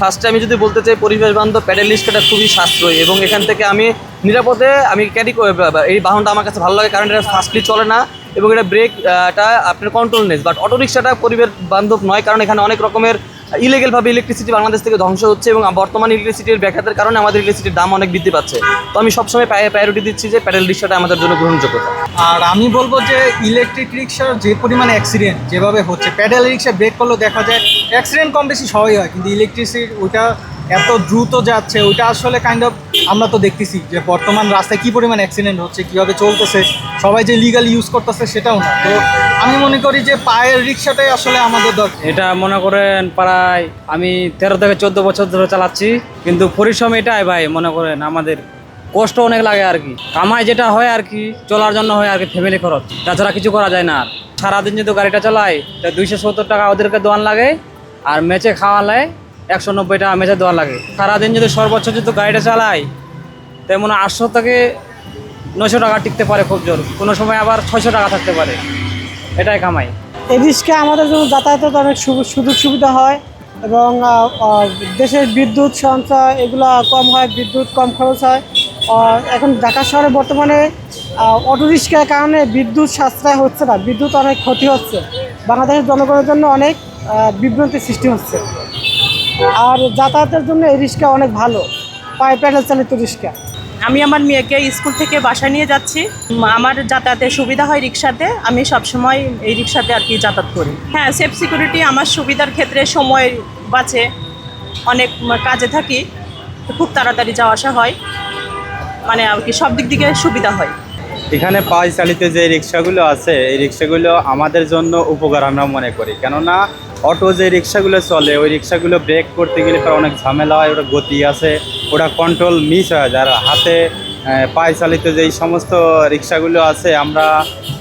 ফার্স্টে আমি যদি বলতে চাই পরিবেশ বান্ধব প্যাডেল রিক্সাটা খুবই সাশ্রয়ী এবং এখান থেকে আমি নিরাপদে আমি এই বাহনটা আমার কাছে ভালো লাগে, কারণ এটা ফাস্টলি চলে না এবং এটা ব্রেকটা আপনার কন্ট্রোলনেস। বাট অটো রিক্সাটা পরিবেশ বান্ধব নয়, কারণ এখানে অনেক রকমের ইলিগেলভাবে ইলেকট্রিসিটি বাংলাদেশ থেকে ধ্বংস হচ্ছে এবং বর্তমানে ইলেকট্রিসিটির ব্যাঘাতের কারণে আমাদের ইলেকট্রিসিটির দাম অনেক বৃদ্ধি পাচ্ছে। তো আমি সবসময় প্রায়োরিটি দিচ্ছি যে প্যাডেল রিক্সাটা আমাদের জন্য গ্রহণযোগ্যতা। আর আমি বলবো যে ইলেকট্রিক রিক্সার যে পরিমাণে অ্যাক্সিডেন্ট যেভাবে হচ্ছে, প্যাডেল রিক্সা ব্রেক করলেও দেখা যায় অ্যাক্সিডেন্ট কম বেশি সবই হয়, কিন্তু ইলেকট্রিসিটি ওইটা এত দ্রুত যাচ্ছে, ওইটা আসলে কাইন্ড অফ আমরা তো দেখতেছি যে বর্তমান রাস্তায় কী পরিমাণ অ্যাক্সিডেন্ট হচ্ছে, কীভাবে চলতেছে, সবাই যে লিগালি ইউজ করতেছে সেটাও না। তো আমি মনে করি যে পায়ের রিক্সাটাই আসলে আমাদের দরকার। এটা মনে করেন প্রায় আমি 13 থেকে 14 বছর ধরে চালাচ্ছি, কিন্তু পরিশ্রম এটাই ভাই, মনে করেন আমাদের কষ্ট অনেক লাগে আর কি, কামাই যেটা হয় আর কি চলার জন্য হয় আর কি, ফ্যামিলি খরচ, তাছাড়া কিছু করা যায় না। আর সারাদিন যদি গাড়িটা চালাই তা 270 টাকা ওদেরকে দোয়ান লাগে, আর মেচে খাওয়ালে 190 টাকা মেচে দোয়ান লাগে। সারাদিন যদি সর্বোচ্চ যদি গাড়িটা চালাই তেমন 800 থেকে 900 টাকা টিকতে পারে খুব জোর, কোনো সময় আবার 600 টাকা থাকতে পারে, এটাই কামাই। এই রিক্সা আমাদের জন্য যাতায়াতের অনেক সুযোগ সুবিধা হয় এবং দেশের বিদ্যুৎ সঞ্চয় এগুলো কম হয়, বিদ্যুৎ কম খরচ হয়। এখন ঢাকা শহরে বর্তমানে অটো রিক্সার কারণে বিদ্যুৎ সাশ্রয় হচ্ছে না, বিদ্যুৎ অনেক ক্ষতি হচ্ছে, বাংলাদেশের জনগণের জন্য অনেক বিভ্রান্তির সৃষ্টি হচ্ছে। আর যাতায়াতের জন্য এই রিক্সা অনেক ভালো, প্যাডেল চালিত রিক্সা। আমি আমার মেয়েকে স্কুল থেকে বাসায় নিয়ে যাচ্ছি, আমার যাতায়াতের সুবিধা হয় রিক্সাতে, আমি সবসময় এই রিক্সাতে আর কি যাতায়াত করি। হ্যাঁ, সেফ সিকিউরিটি আমার সুবিধার ক্ষেত্রে সময় বাঁচে, অনেক কাজে থাকি, খুব তাড়াতাড়ি যাওয়া আসা হয়, মানে আর কি সব দিক থেকে সুবিধা হয়। এখানে পায়ে চালিত যে রিক্সাগুলো আছে এই রিক্সাগুলো আমাদের জন্য উপকার আমরা মনে করি, কেননা অটো যে রিক্সাগুলো চলে ওই রিক্সাগুলো ব্রেক করতে গেলে তার অনেক ঝামেলা হয়, ওটা গতি আছে, ওটা কন্ট্রোল মিস হয়ে যায়। আর হাতে পায়ে চালিত যেই সমস্ত রিক্সাগুলো আছে আমরা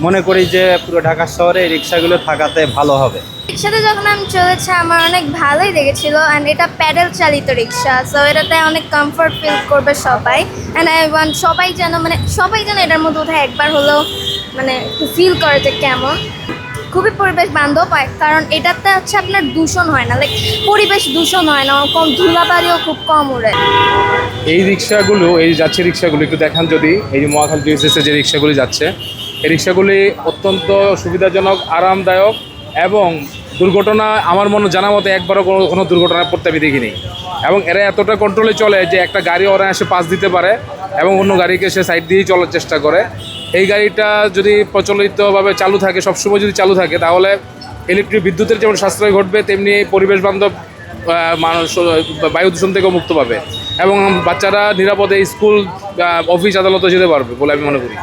মনে করি যে পুরো ঢাকা শহরে এই রিক্সাগুলো থাকাতে ভালো হবে। রিক্সাতে যখন আমি চলেছি আমার অনেক ভালোই লেগেছিল, অ্যান্ড এটা প্যাডেল চালিত রিক্সা, সো এটাতে অনেক কমফর্ট ফিল করবে সবাই। অ্যান্ড আই ওয়ান্ট সবাই যেন এটার মধ্যে উঠে একবার হলেও মানে ফিল করে যে কেমন। খুবই পরিবেশ বান্ধব হয়, কারণ এটাতে হচ্ছে আপনার দূষণ হয় না, লাইক পরিবেশ দূষণ হয় না, কম ধুলাবালিও খুব কম উড়ে। এই রিক্সাগুলো, এই যাচ্ছে রিক্সাগুলো একটু দেখান যদি, এই যে মহাখালী ডিএসএসে যে রিক্সাগুলি যাচ্ছে এই রিক্সাগুলি অত্যন্ত সুবিধাজনক, আরামদায়ক এবং দুর্ঘটনা আমার জানা মতে একবারও কোনো দুর্ঘটনায় পড়তে আমি দেখিনি। এবং এরা এতটা কন্ট্রোলে চলে যে একটা গাড়ি ওরা এসে পাস দিতে পারে এবং অন্য গাড়িকে সে সাইড দিয়েই চলার চেষ্টা করে। এই গাড়িটা যদি প্রচলিতভাবে চালু থাকে, সবসময় যদি চালু থাকে, তাহলে ইলেকট্রিক বিদ্যুতের যেমন সাশ্রয় ঘটবে, তেমনি পরিবেশ বান্ধব মানুষ বায়ু দূষণ থেকেও মুক্ত পাবে এবং বাচ্চারা নিরাপদে স্কুল, অফিস, আদালতে যেতে পারবে বলে আমি মনে করি।